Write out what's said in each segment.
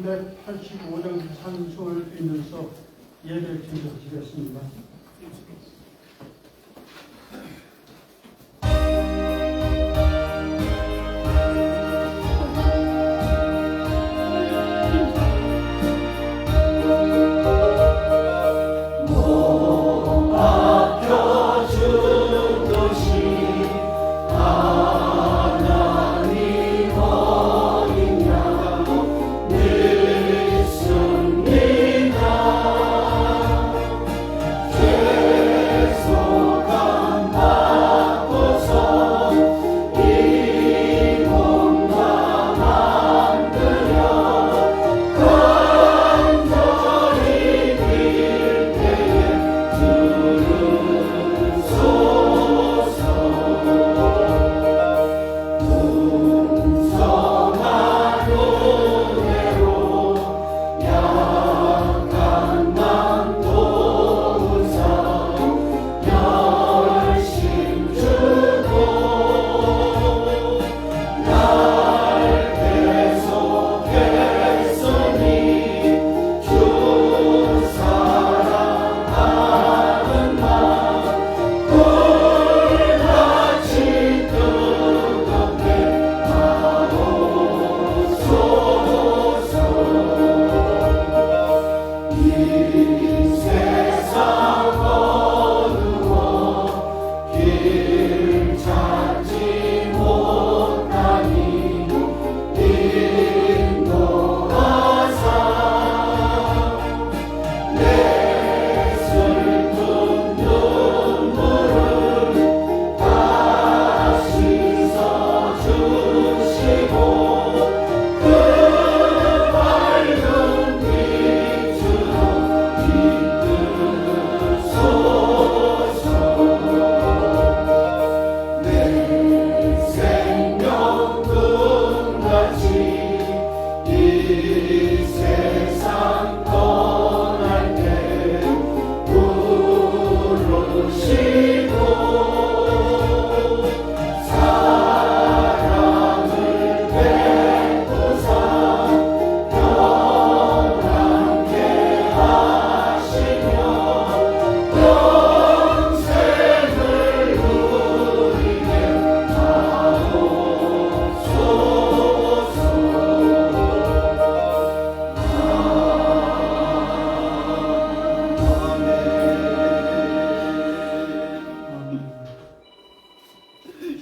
385장 찬송을 빌면서 예배 드리겠습니다.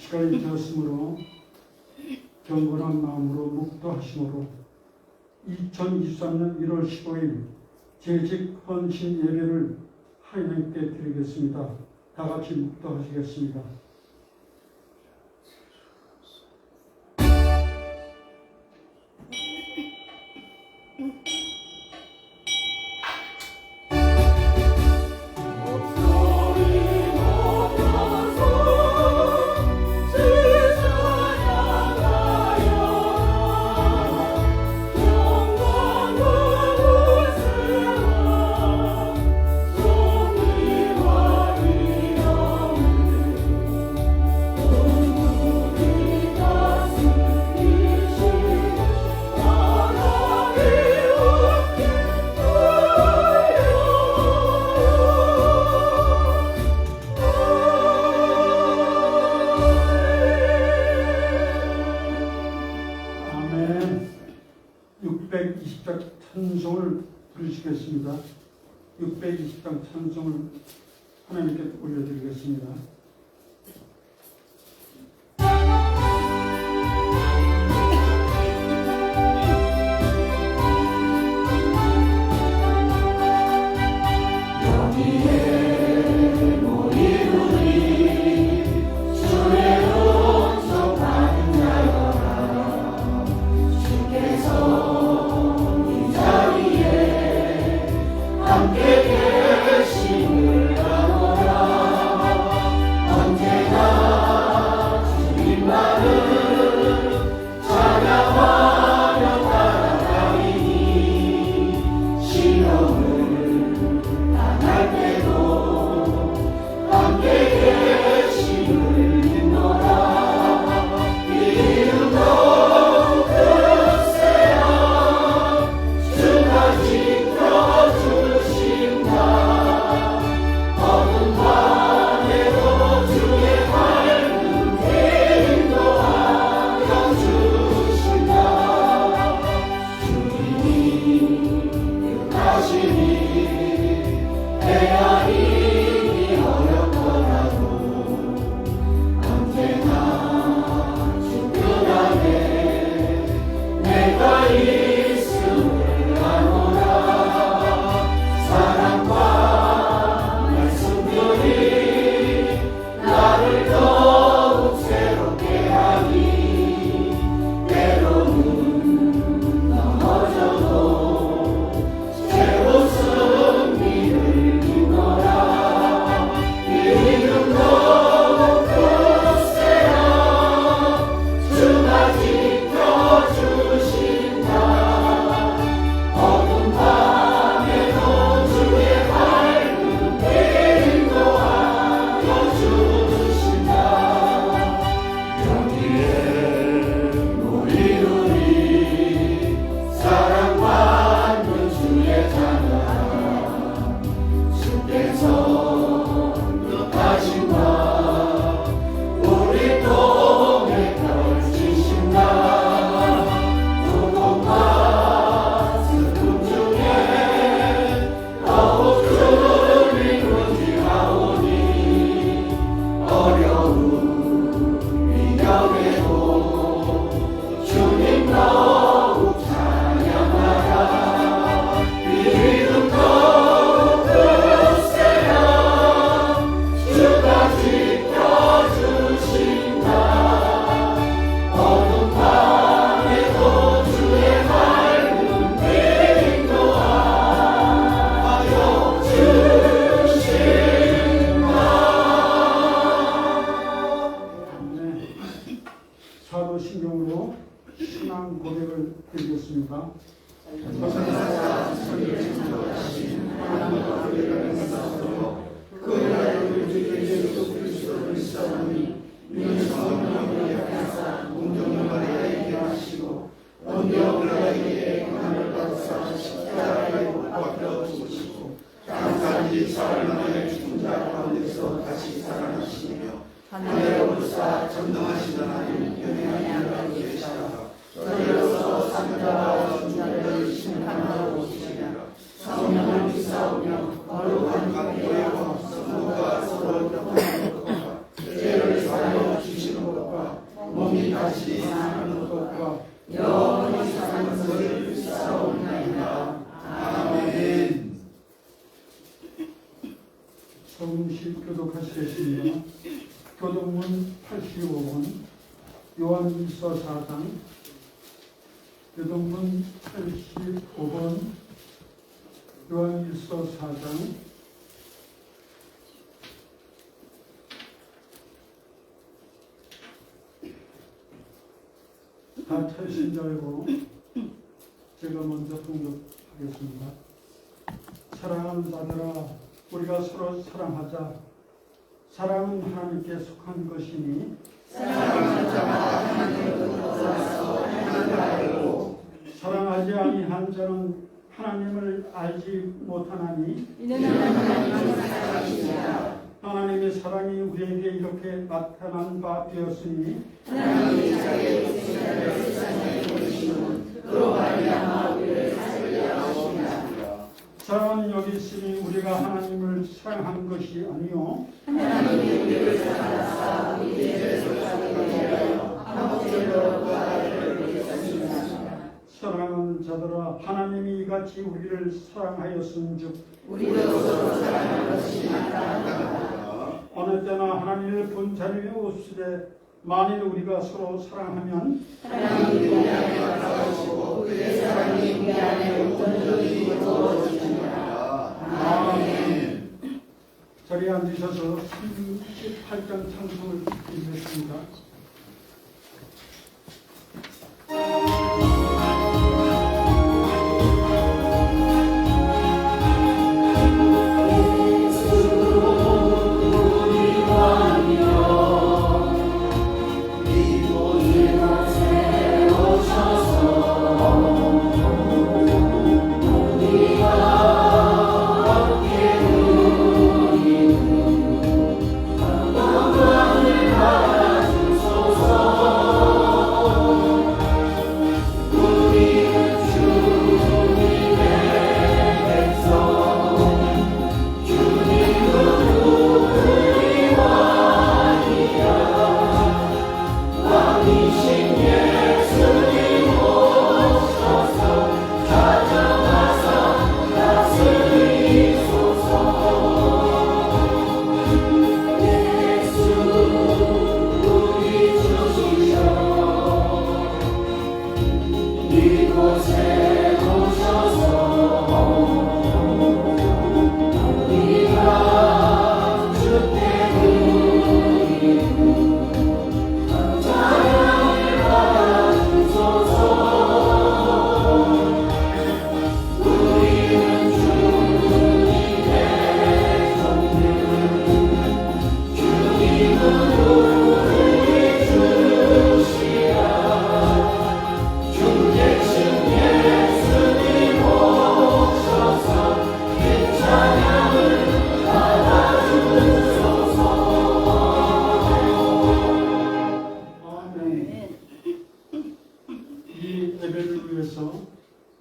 시간이 되었으므로 경건한 마음으로 묵도하심으로 2023년 1월 15일 재직 헌신 예배를 하나님께 드리겠습니다. 다 같이 묵도하시겠습니다. 아멘. 620장 찬송을 부르시겠습니다. 620장 찬송을 하나님께 올려드리겠습니다. 함께 계심을 아노라 역사 전능하신 하나님 영원히 하나님 계시다. 저희로서 산자와 중자를 심판하러 오시리라. 성령을 비싸우며 거룩한 관계와 성도가 서로 교통하는 것과 죄를 사하여 주시는 것과 몸이 다시 사는 것과 영원히 사는 것을 비싸우나이다. 아멘. 성실 교독하시겠습니다. 교독문 85번 요한일서 4장 교독문 85번 요한일서 4장 다 찾으신 줄 알고 제가 먼저 통독하겠습니다. 사랑하는 자들아, 우리가 서로 사랑하자. 사랑은 하나님께 속한 것이니 사랑하는 자가 하나님으로부터 하나님을 알고 사랑하지 아니한 자는 하나님을 알지 못하나니 이는 하나님은 사랑이시라. 하나님의 사랑이 우리에게 이렇게 나타난 바 되었으니 하나님이 자기의 독생자를 세상에 보내시는 그로 말미암아 우리를 살리려 하심이라. 사랑은 여기 있으니 우리가 하나님을 사랑한 것이 아니요 하나님이 우리를 사랑하사 우리 죄를 속하게 하여 아버지로 그 아들을 보내셨습니다. 사랑하는 자들아, 하나님이 이같이 우리를 사랑하였은즉 우리도 서로 사랑하는 것이 마땅하다. 어느 때나 하나님을 본 자님이 없으되 만일 우리가 서로 사랑하면 하나님이 우리 안에 가까우시고 그의 사랑이 우리 안에 온전히 이루어지느니라. 아멘. 자리에 앉으셔서 38장 찬송을 읽겠습니다.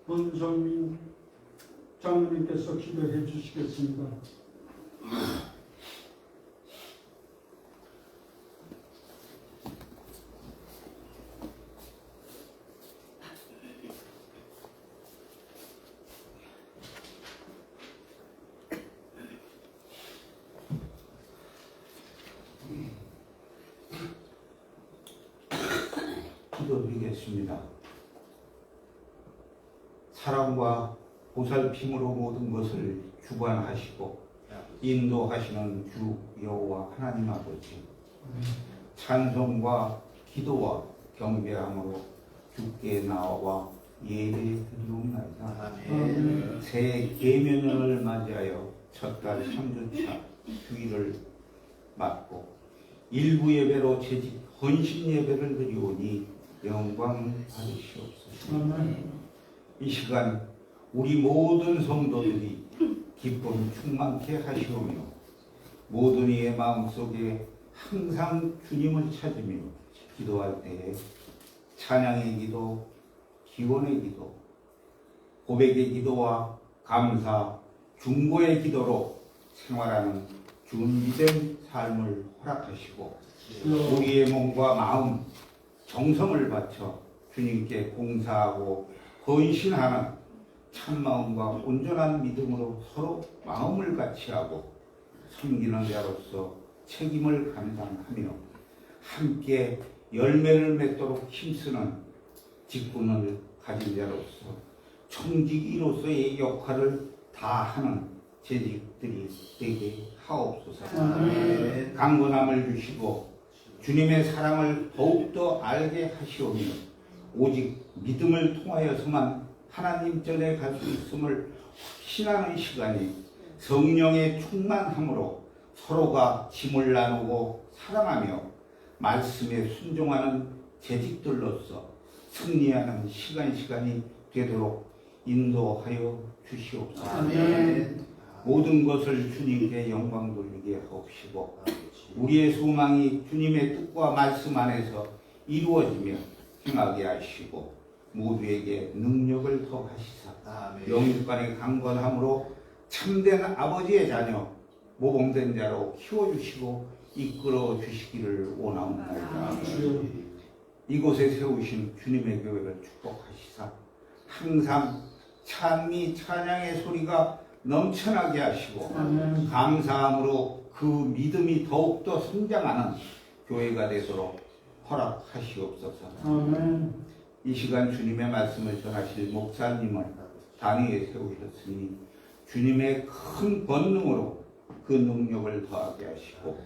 문성민 장로님께서 기도해 주시겠습니다. 기도드리겠습니다. 사랑과 보살핌으로 모든 것을 주관하시고 인도하시는 주 여호와 하나님 아버지, 찬송과 기도와 경배함으로 주께 나와 예배드리옵나이다. 새 계명을 맞이하여 첫달 3주차 주일을 맞고 일부 예배로 재직 헌신 예배를 드리오니 영광 받으시옵소서. 이 시간 우리 모든 성도들이 기쁨 충만케 하시오며 모든 이의 마음속에 항상 주님을 찾으며 기도할 때에 찬양의 기도, 기원의 기도, 고백의 기도와 감사, 중보의 기도로 생활하는 준비된 삶을 허락하시고 우리의 몸과 마음, 정성을 바쳐 주님께 봉사하고 헌신하는 참마음과 온전한 믿음으로 서로 마음을 같이하고 섬기는 자로서 책임을 감당하며 함께 열매를 맺도록 힘쓰는 직분을 가진 자로서 청지기로서의 역할을 다하는 재직들이 되게 하옵소서. 강건함을 주시고 주님의 사랑을 더욱더 알게 하시오며 오직 믿음을 통하여서만 하나님 전에 갈 수 있음을 확신하는 시간이 성령의 충만함으로 서로가 짐을 나누고 사랑하며 말씀에 순종하는 재직들로서 승리하는 시간이 되도록 인도하여 주시옵소서. 아멘. 모든 것을 주님께 영광 돌리게 하옵시고 우리의 소망이 주님의 뜻과 말씀 안에서 이루어지며 행하게 하시고 모두에게 능력을 더하시사 영육간의 강건함으로 참된 아버지의 자녀 모범된 자로 키워주시고 이끌어 주시기를 원하옵나이다. 이곳에 세우신 주님의 교회를 축복하시사 항상 찬미 찬양의 소리가 넘쳐나게 하시고 감사함으로 그 믿음이 더욱더 성장하는 교회가 되도록 허락하시옵소서. 이 시간 주님의 말씀을 전하실 목사님을 단위에 세우셨으니 주님의 큰 권능으로 그 능력을 더하게 하시고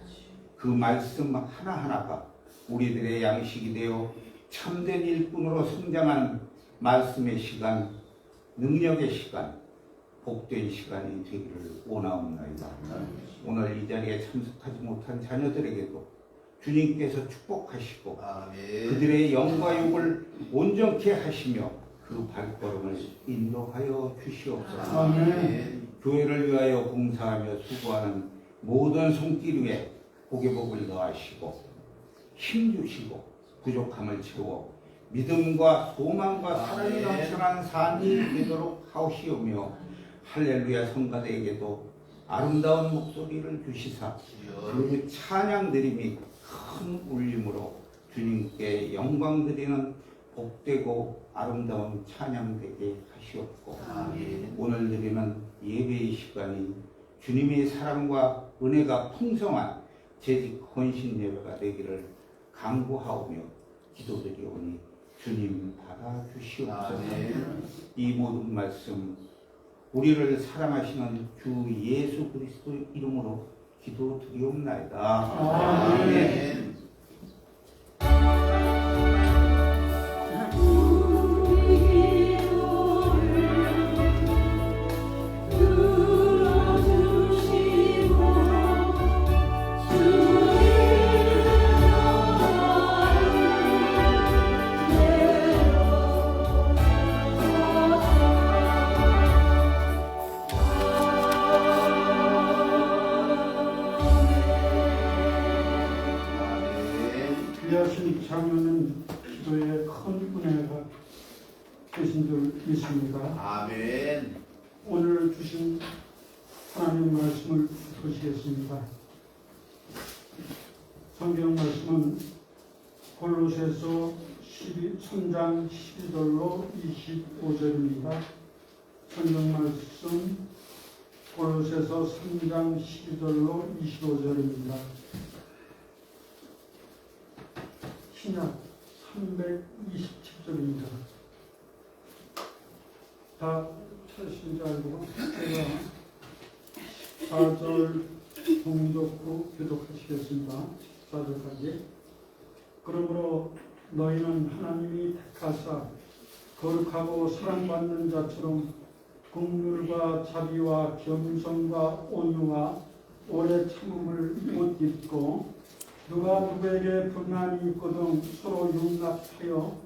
그 말씀 하나하나가 우리들의 양식이 되어 참된 일꾼으로 성장하는 말씀의 시간, 능력의 시간, 복된 시간이 되기를 원하옵나이다. 오늘 이 자리에 참석하지 못한 자녀들에게도 주님께서 축복하시고 그들의 영과 육을 온전케 하시며 그 발걸음을 인도하여 주시옵소서. 교회를 위하여 봉사하며 수고하는 모든 손길 위에 복의 복을 더하시고 힘주시고 부족함을 채워 믿음과 소망과 사랑이 넘쳐난 삶이 되도록 하시오며 할렐루야 성가대에게도 아름다운 목소리를 주시사 그 찬양 드림이 큰 울림으로 주님께 영광 드리는 복되고 아름다운 찬양 되게 하시옵고 오늘 드리는 예배의 시간이 주님의 사랑과 은혜가 풍성한 재직 헌신 예배가 되기를 간구하오며 기도드리오니 주님 받아주시옵소서. 이 모든 말씀 우리를 사랑하시는 주 예수 그리스도 이름으로 기도드리옵나이다. 아멘. 귀하신 장로는 기도에 큰 은혜가 되신 줄 믿습니다. 아멘. 오늘 주신 하나님 말씀을 보시겠습니다. 성경 말씀은 골로새서 3장 12절로 25절입니다. 성경 말씀 골로새서 3장 12절로 25절입니다. 신약 327절입니다. 다 찾으신 줄 알고 제가 4절 동족구 교독하시겠습니다. 4절까지. 그러므로 너희는 하나님이 택하사 거룩하고 사랑받는 자처럼 긍휼과 자비와 겸손과 온유와 오래 참음을 못 입고 누가 누구에게 불만이 있거든 서로 용납하여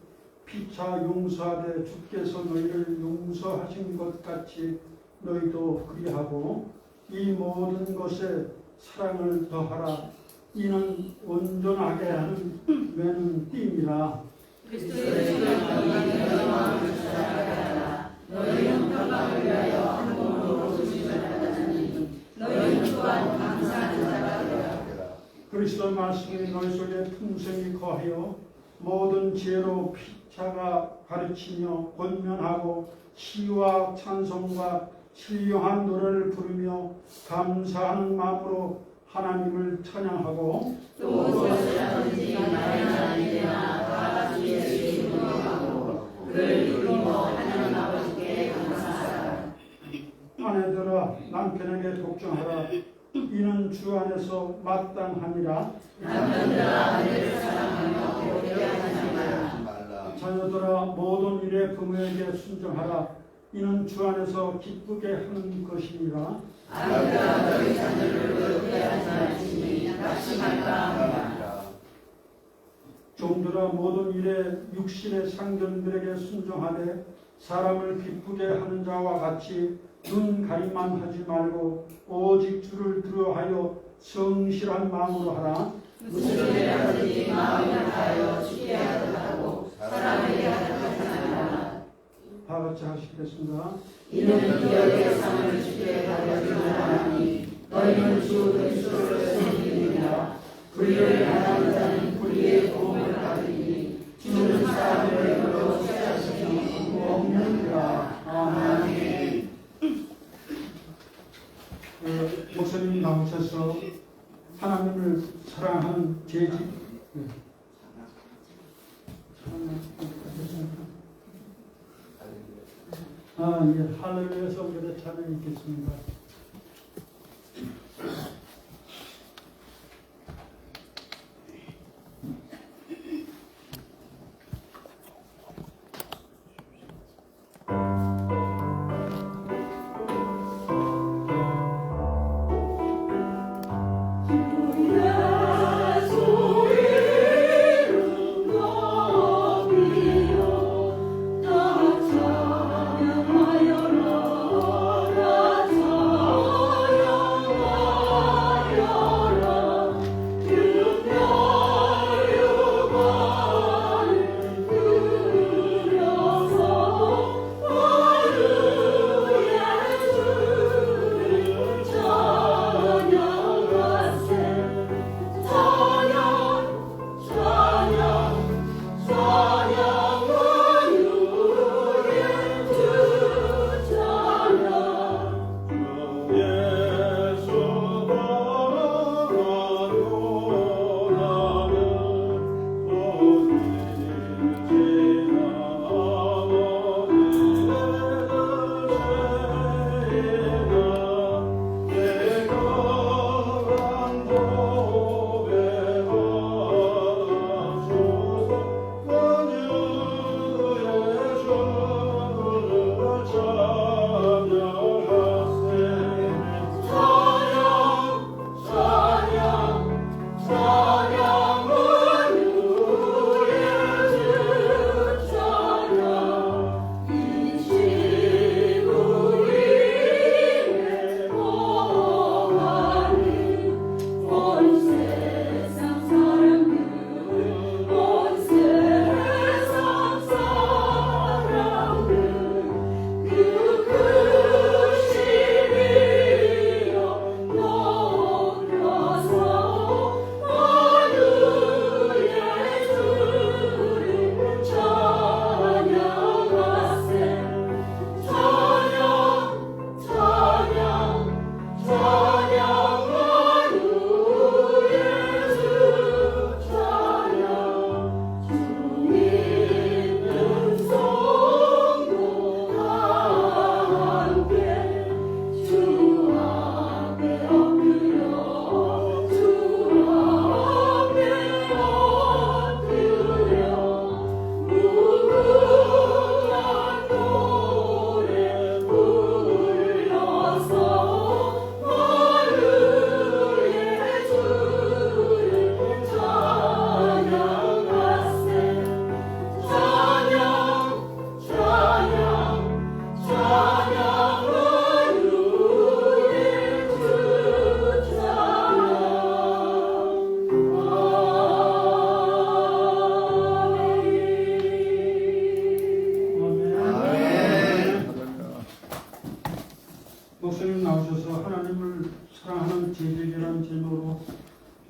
피차 용서하되 주께서 너희를 용서하신 것 같이 너희도 그리하고 이 모든 것에 사랑을 더하라. 이는 온전하게 하는 매는 띠니라. 그리스도의 영광을 마음을 찾아가라. 너희는 평강을 위하여 한 몸으로 부르심을 받았으니 너희는 또한 감사하는 자가 되라. 그리스도 말씀이 너희 속에 풍성히 거하여 모든 지혜로 피차가 가르치며 권면하고 시와 찬송과 신령한 노래를 부르며 감사하는 마음으로 하나님을 찬양하고 또 무엇이라든지 말이나 일이나 다 같이 예수의 이름으로 하고 그를 이루며 하나님 아버지께 감사하라. 아내들아 남편에게 복종하라. 이는 주 안에서 마땅하니라. 남편들아 아내를 사랑하며 배려하지 마라. 말라. 자녀들아 모든 일에 부모에게 순종하라. 이는 주 안에서 기쁘게 하는 것이니라. 아버지가 너희 자녀를 의뢰하지 말지니 낙심할까 하노라. 종들아 모든 일에 육신의 상전들에게 순종하되 사람을 기쁘게 하는 자와 같이 눈 가림만 하지 말고 오직 주를 두려워하여 성실한 마음으로 하라. 무슨 일이라든지 마음을 다하여 쉽게 하더라도 사람에게 하지 말라. 다 같이 하시겠습니다. 이는 기업의 상을 주께 가져주나니 너희는 주 그리스도를 섬기느니라. 불의를 하는 자는 불의의 도움을 받으니 주는 사람을 입으로 취하시니 없느니라. 아멘. 목사님이 나오셔서 하나님을 사랑하는 재직 예, 할렐루야에서 우리가 찬양 있겠습니다.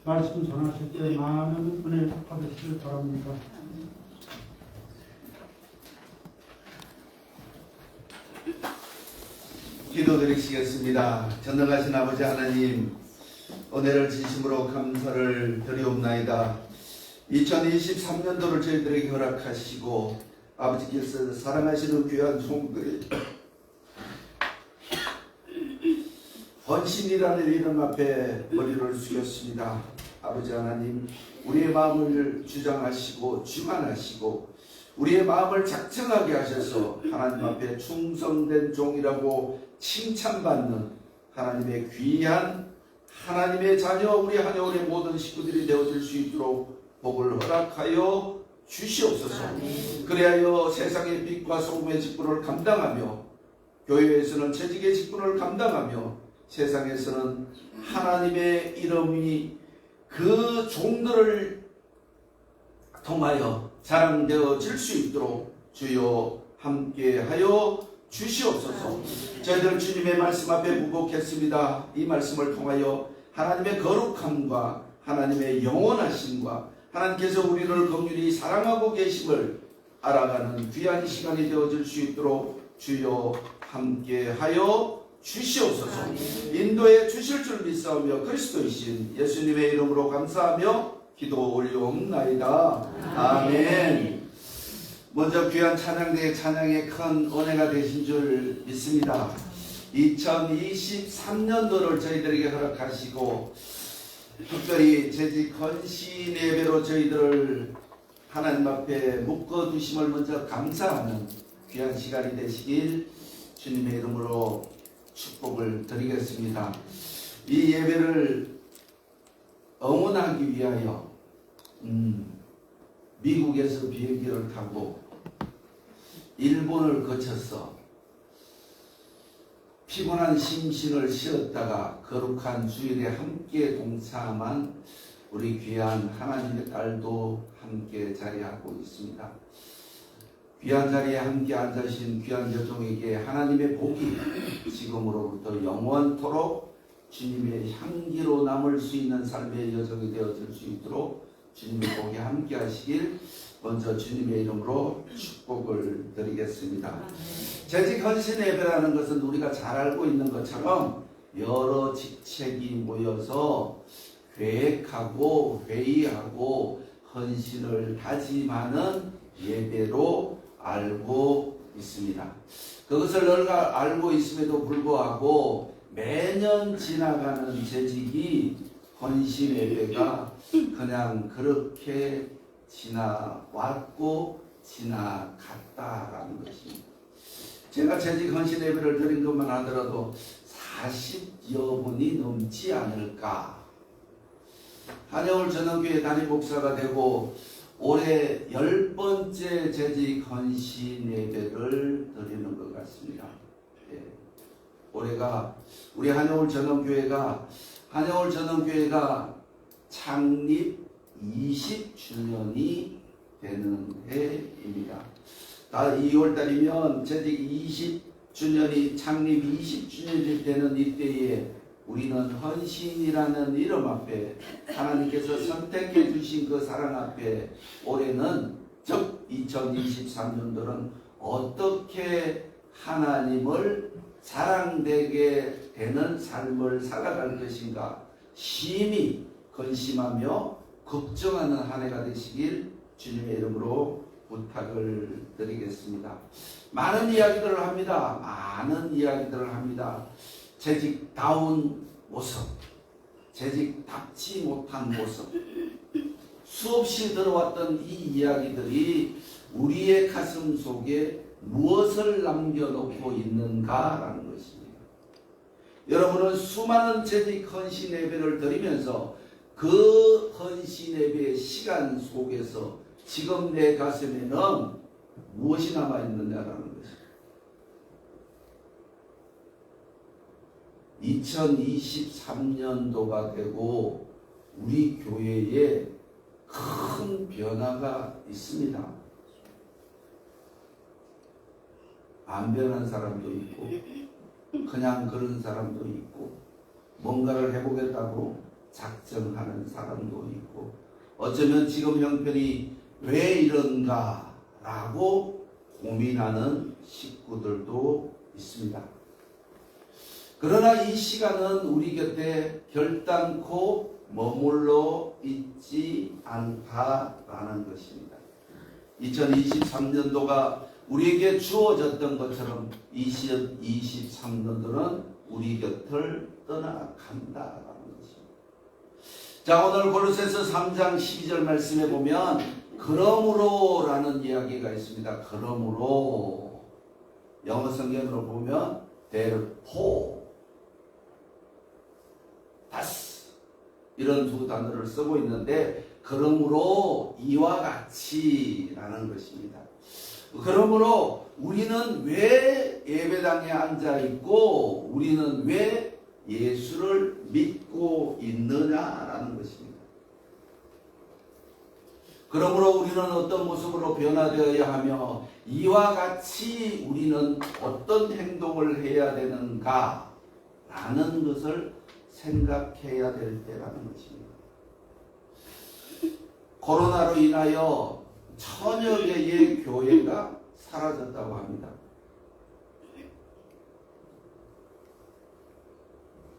말씀 전하실 때 많은 은혜 받으시길 바랍니다. 기도드리시겠습니다. 전능하신 아버지 하나님, 은혜를 진심으로 감사를 드리옵나이다. 2023년도를 저희들에게 허락하시고 아버지께서 사랑하시는 귀한 종들이 헌신이라는 이름 앞에 머리를 숙였습니다. 아버지 하나님, 우리의 마음을 주장하시고 주관하시고 우리의 마음을 작정하게 하셔서 하나님 앞에 충성된 종이라고 칭찬받는 하나님의 귀한 하나님의 자녀 우리 한여울의 모든 식구들이 되어질 수 있도록 복을 허락하여 주시옵소서. 그리하여 세상의 빛과 소금의 직분을 감당하며 교회에서는 채직의 직분을 감당하며 세상에서는 하나님의 이름이 그 종들을 통하여 자랑되어질 수 있도록 주여 함께하여 주시옵소서. 저희들 주님의 말씀 앞에 묵묵했습니다. 이 말씀을 통하여 하나님의 거룩함과 하나님의 영원하심과 하나님께서 우리를 긍휼히 사랑하고 계심을 알아가는 귀한 시간이 되어질 수 있도록 주여 함께하여 주시옵소서. 인도해 주실 줄 믿사오며 그리스도이신 예수님의 이름으로 감사하며 기도 올려옵나이다. 아멘. 먼저 귀한 찬양대의 찬양의 큰 은혜가 되신 줄 믿습니다. 2023년도를 저희들에게 허락하시고 특별히 재직 헌신 예배로 저희들을 하나님 앞에 묶어두심을 먼저 감사하는 귀한 시간이 되시길 주님의 이름으로 축복을 드리겠습니다. 이 예배를 응원하기 위하여 미국에서 비행기를 타고 일본을 거쳐서 피곤한 심신을 쉬었다가 거룩한 주일에 함께 동참한 우리 귀한 하나님의 딸도 함께 자리하고 있습니다. 귀한 자리에 함께 앉으신 귀한 여종에게 하나님의 복이 지금으로부터 영원토록 주님의 향기로 남을 수 있는 삶의 여정이 되어질 수 있도록 주님의 복이 함께 하시길 먼저 주님의 이름으로 축복을 드리겠습니다. 재직 헌신 예배라는 것은 우리가 잘 알고 있는 것처럼 여러 직책이 모여서 계획하고 회의하고 헌신을 다짐하는 예배로 알고 있습니다. 그것을 너희가 알고 있음에도 불구하고 매년 지나가는 재직이 헌신 예배가 그냥 그렇게 지나왔고 지나갔다라는 것입니다. 제가 재직 헌신 예배를 드린 것만 하더라도 40여 번이 넘지 않을까. 한여울 전원교회 담임 목사가 되고 올해 10번째 재직 헌신 예배를 드리는 것 같습니다. 예. 올해가 우리 한여울 전원교회가 창립 20주년이 되는 해입니다. 2월달이면 재직 20주년이 창립 20주년이 되는 이때에 우리는 헌신이라는 이름 앞에 하나님께서 선택해 주신 그 사랑 앞에 올해는 즉 2023년도는 어떻게 하나님을 사랑되게 되는 삶을 살아갈 것인가 심히 근심하며 걱정하는 한 해가 되시길 주님의 이름으로 부탁을 드리겠습니다. 많은 이야기들을 합니다. 재직다운 모습, 재직답지 못한 모습, 수없이 들어왔던 이 이야기들이 우리의 가슴 속에 무엇을 남겨놓고 있는가라는 것입니다. 여러분은 수많은 재직 헌신 예배를 드리면서 그 헌신 예배의 시간 속에서 지금 내 가슴에는 무엇이 남아있느냐라는 것입니다. 2023년도가 되고 우리 교회에 큰 변화가 있습니다. 안 변한 사람도 있고 그냥 그런 사람도 있고 뭔가를 해보겠다고 작정하는 사람도 있고 어쩌면 지금 형편이 왜 이런가 라고 고민하는 식구들도 있습니다. 그러나 이 시간은 우리 곁에 결단코 머물러 있지 않다라는 것입니다. 2023년도가 우리에게 주어졌던 것처럼 2023년도는 우리 곁을 떠나간다라는 것입니다. 자, 오늘 골로새서 3장 12절 말씀에 보면 그러므로 라는 이야기가 있습니다. 그러므로 영어 성경으로 보면 therefore thus 이런 두 단어를 쓰고 있는데 그러므로 이와 같이라는 것입니다. 그러므로 우리는 왜 예배당에 앉아 있고 우리는 왜 예수를 믿고 있느냐라는 것입니다. 그러므로 우리는 어떤 모습으로 변화되어야 하며 이와 같이 우리는 어떤 행동을 해야 되는가 라는 것을 생각해야 될 때라는 것입니다. 코로나로 인하여 천여 개의 교회가 사라졌다고 합니다.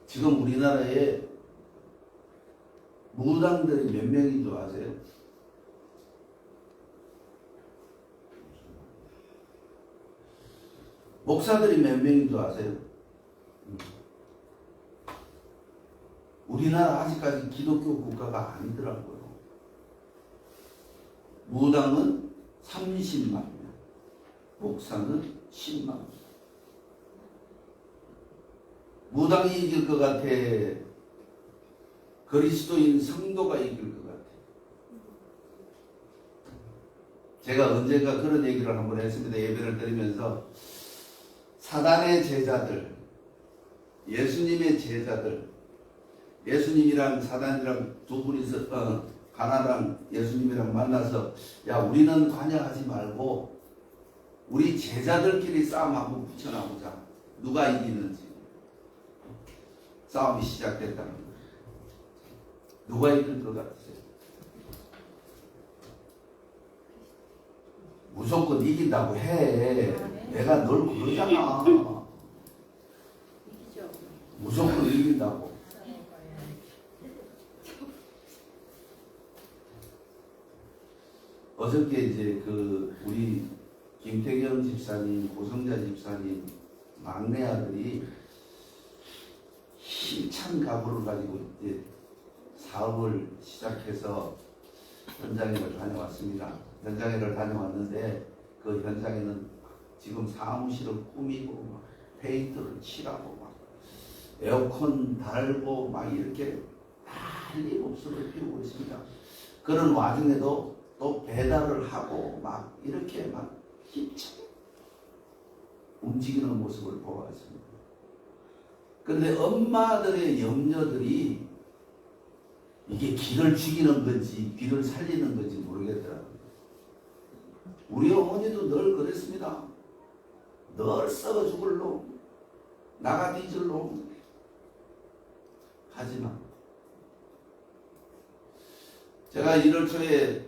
지금 우리나라에 무당들이 몇 명인 줄 아세요? 목사들이 몇 명인 줄 아세요? 우리나라 아직까지 기독교 국가가 아니더라고요. 무당은 30만 명, 목사는 10만 명. 무당이 이길 것 같아? 그리스도인 성도가 이길 것 같아? 제가 언젠가 그런 얘기를 한번 했습니다. 예배를 드리면서 사단의 제자들, 예수님의 제자들, 예수님이랑 사단이랑 두 분이서 가나랑 예수님이랑 만나서 야 우리는 관여하지 말고 우리 제자들끼리 싸움 한번 붙여놔보자. 누가 이기는지. 싸움이 시작됐다는 거예요. 누가 이길 것 같으세요? 무조건 이긴다고 해. 내가 널 그러잖아. 무조건 이긴다고. 어저께 이제 우리 김태경 집사님, 고성자 집사님 막내 아들이 힘찬 각오를 가지고 이제 사업을 시작해서 현장에를 다녀왔습니다. 현장에를 다녀왔는데 그 현장에는 지금 사무실을 꾸미고 막 페인트를 칠하고 막 에어컨 달고 막 이렇게 난리 법석을 피우고 있습니다. 그런 와중에도 또 배달을 하고 막 이렇게 막 힘차게 움직이는 모습을 보았습니다. 그런데 엄마들의 염려들이 이게 기를 죽이는 건지 귀를 살리는 건지 모르겠더라고요. 우리 어머니도 늘 그랬습니다. 늘 썩어 죽을 놈, 나가 뒤질 놈. 하지만 제가 1월 초에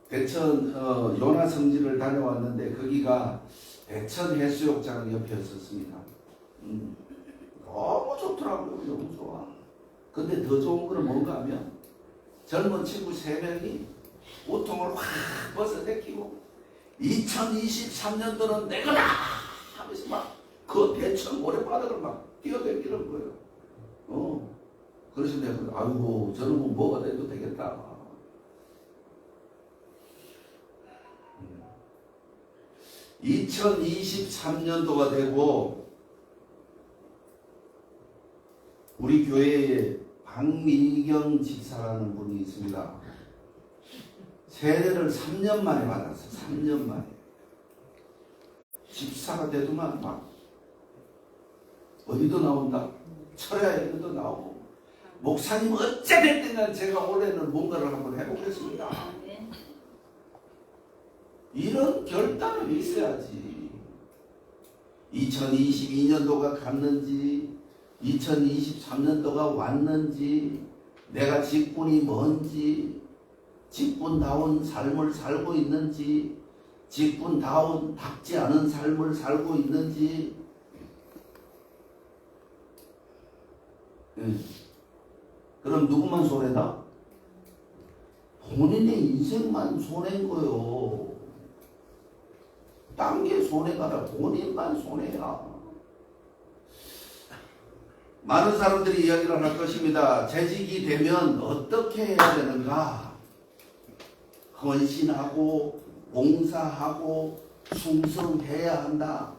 대천 요나 성지를 다녀왔는데 거기가 대천 해수욕장 옆이었었습니다. 너무 좋더라고요. 너무 좋아. 근데 더 좋은 거는 뭔가 하면 젊은 친구 3명이 옷통을 확 벗어내키고 2023년도는 내 거다 하면서 막 그 대천 모래바닥을 막 뛰어다니는 거예요. 그래서 내가 아이고 저놈은 뭐가 돼도 되겠다. 2023년도가 되고 우리 교회에 박민경 집사라는 분이 있습니다. 세례를 3년 만에 받았어요. 3년 만에. 집사가 되더만 막 어디도 나온다. 철야에도 나오고. 목사님 어째 됐든 제가 올해는 뭔가를 한번 해보겠습니다. 이런 결단은 있어야지. 2022년도가 갔는지 2023년도가 왔는지, 내가 직분이 뭔지, 직분다운 삶을 살고 있는지, 직분다운 닦지 않은 삶을 살고 있는지. 그럼 누구만 손해다? 본인의 인생만 손해인 거요. 딴 게 손해가 아니라 본인만 손해야. 많은 사람들이 이야기를 할 것입니다. 재직이 되면 어떻게 해야 되는가? 헌신하고 봉사하고 충성해야 한다.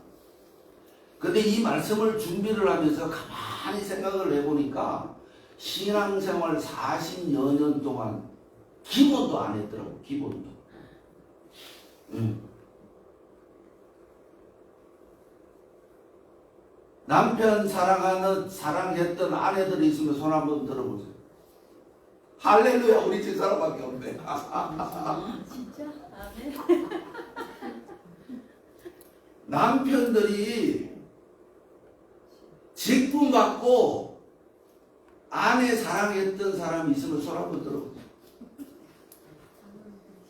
근데 이 말씀을 준비를 하면서 가만히 생각을 해보니까 신앙생활 40여 년 동안 기본도 안 했더라고. 기본도. 남편 사랑했던 아내들이 있으면 손 한번 들어보세요. 할렐루야. 우리 집 사람밖에 없네. 진짜? 남편들이 직분 받고 아내 사랑했던 사람이 있으면 손 한번 들어보세요.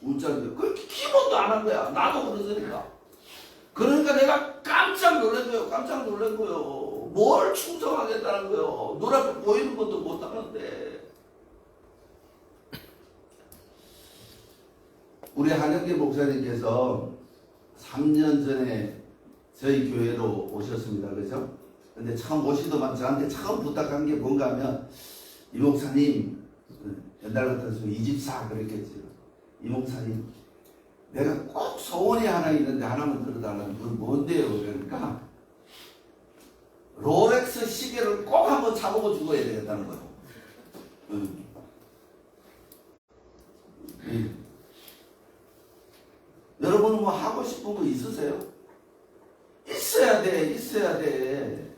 웃자는데 그 기본도 안 한 거야. 나도 그러니까. 그러니까 내가 깜짝 놀란 거예요. 깜짝 놀란 거예요. 뭘 충성하겠다는 거예요. 눈앞에 보이는 것도 못 하는데. 우리 한영길 목사님께서 3년 전에 저희 교회로 오셨습니다. 그죠? 근데 처음 오시더만 저한테 처음 부탁한 게 뭔가 하면, 이 목사님, 옛날 같았으면 이집사 그랬겠죠. 이 목사님, 내가 꼭 소원이 하나 있는데 하나만 들어달라는 건 뭔데요? 그러니까 롤렉스 시계를 꼭 한번 차보고 죽어야 되겠다는 거예요. 여러분은 뭐 하고 싶은 거 있으세요? 있어야 돼, 있어야 돼.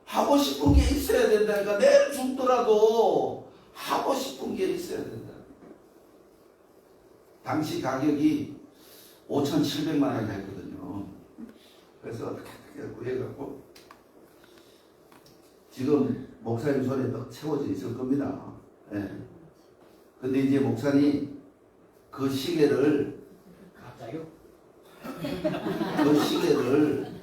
하고 싶은 게 있어야 된다니까. 내일 죽더라도 하고 싶은 게 있어야 된다. 당시 가격이 5,700만 원 했거든요. 그래서 어떻게 구해갖고 지금 목사님 손에 딱 채워져 있을 겁니다. 네. 근데 이제 목사님 그 시계를 갑자기요? 그 시계를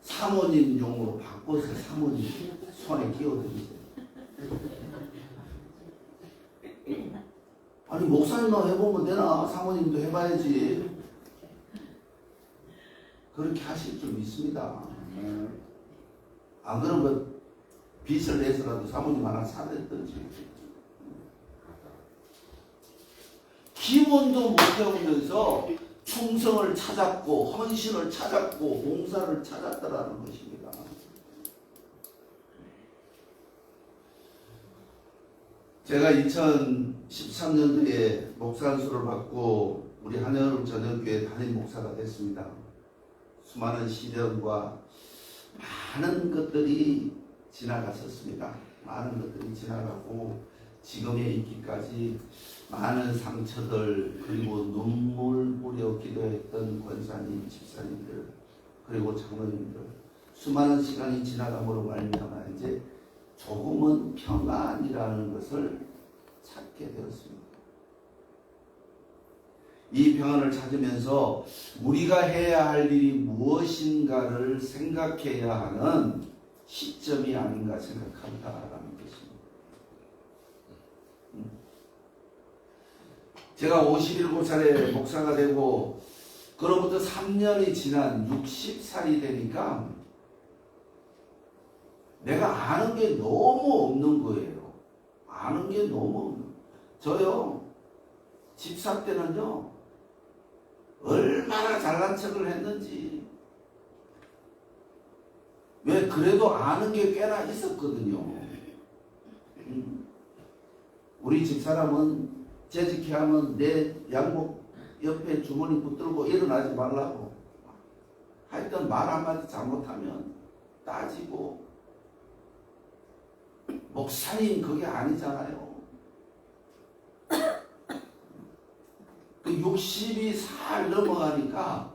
사모님 용으로 바꿔서 사모님 손에 끼워드리세요. 아니 목사님만 해보면 되나? 사모님도 해봐야지. 그렇게 하실 줄 믿습니다. 안 그러면 빚을 내서라도 사모님 하나 사냈든지. 기본도 못 배우면서 충성을 찾았고 헌신을 찾았고 봉사를 찾았다라는 것입니다. 제가 2013년도에 목사 안수를 받고 우리 한여름 전영교회 담임 목사가 됐습니다. 수많은 시련과 많은 것들이 지나갔었습니다. 많은 것들이 지나가고 지금에 있기까지 많은 상처들, 그리고 눈물 뿌려 기도했던 권사님, 집사님들, 그리고 장로님들, 수많은 시간이 지나감으로 말미암아 이제 조금은 평안이라는 것을 찾게 되었습니다. 이 평안을 찾으면서 우리가 해야 할 일이 무엇인가를 생각해야 하는 시점이 아닌가 생각한다라는 것입니다. 제가 57살에 목사가 되고 그로부터 3년이 지난 60살이 되니까 내가 아는 게 너무 없는 거예요. 아는 게 너무 없는 거예요. 저요 집사 때는요 얼마나 잘난 척을 했는지. 왜 그래도 아는 게 꽤나 있었거든요. 우리 집사람은 재직해 하면 내 양복 옆에 주머니 붙들고 일어나지 말라고. 하여튼 말 한마디 잘못하면 따지고. 목사님 그게 아니잖아요. 그 60이 살 넘어가니까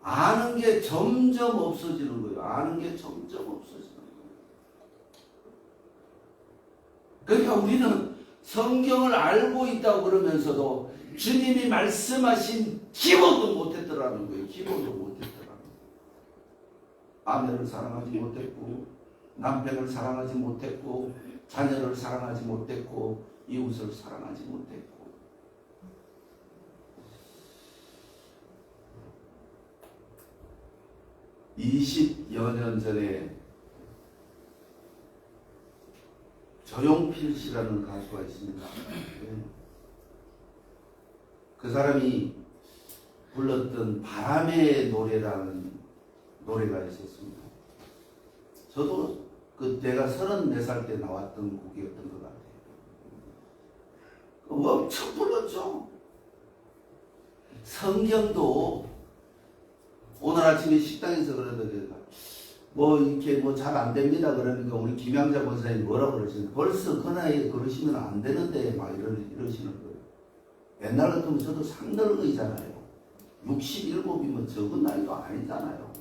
아는 게 점점 없어지는 거예요. 아는 게 점점 없어지는 거예요. 그러니까 우리는 성경을 알고 있다고 그러면서도 주님이 말씀하신 기본도 못했더라는 거예요. 기본도 못했더라는 거예요. 아내를 사랑하지 못했고, 남편을 사랑하지 못했고, 자녀를 사랑하지 못했고, 이웃을 사랑하지 못했고. (20여 년) 전에 조용필 씨라는 가수가 있습니다. 그 사람이 불렀던 바람의 노래라는 노래가 있었습니다. 저도 그때가 34살 때 나왔던 곡이었던 것 같아요. 엄청 불렀죠. 성경도 오늘 아침에 식당에서 그러더니 뭐 이렇게 뭐 잘 안 됩니다 그러니까 우리 김양자 권사님 뭐라고 그러시는 벌써 그 나이에 그러시면 안 되는데 막 이러시는 거예요. 옛날 같으면 저도 상늙이잖아요. 67이면 적은 나이도 아니잖아요.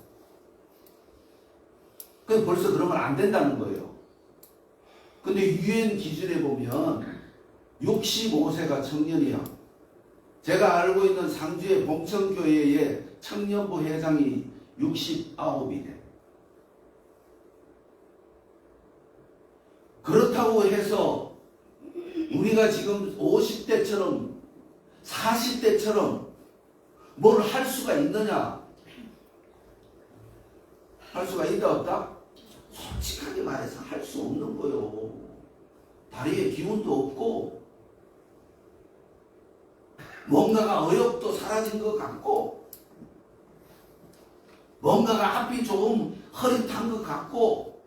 그 벌써 그러면 안 된다는 거예요. 근데 유엔 기준에 보면 65세가 청년이야. 제가 알고 있는 상주의 봉천교회의 청년부 회장이 69이래. 그렇다고 해서 우리가 지금 50대처럼 40대처럼 뭘 할 수가 있느냐? 할 수가 있다 없다? 솔직하게 말해서 할 수 없는 거요. 다리에 기운도 없고 뭔가가 의욕도 사라진 것 같고 뭔가가 앞이 조금 흐릿한 것 같고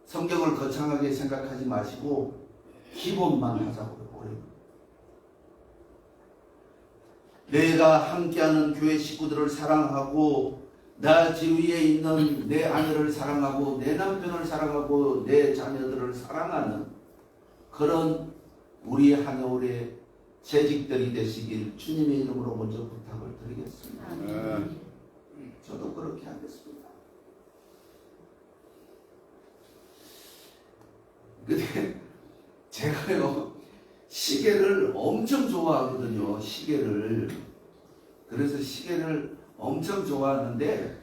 성경을 거창하게 생각하지 마시고 기본만 하자고 그래요. 내가 함께하는 교회 식구들을 사랑하고 나 주위에 있는 내 아내를 사랑하고 내 남편을 사랑하고 내 자녀들을 사랑하는 그런 우리 한여울의 재직들이 되시길 주님의 이름으로 먼저 부탁을 드리겠습니다. 저도 그렇게 하겠습니다. 근데 제가요 시계를 엄청 좋아하거든요. 시계를. 그래서 시계를 엄청 좋아하는데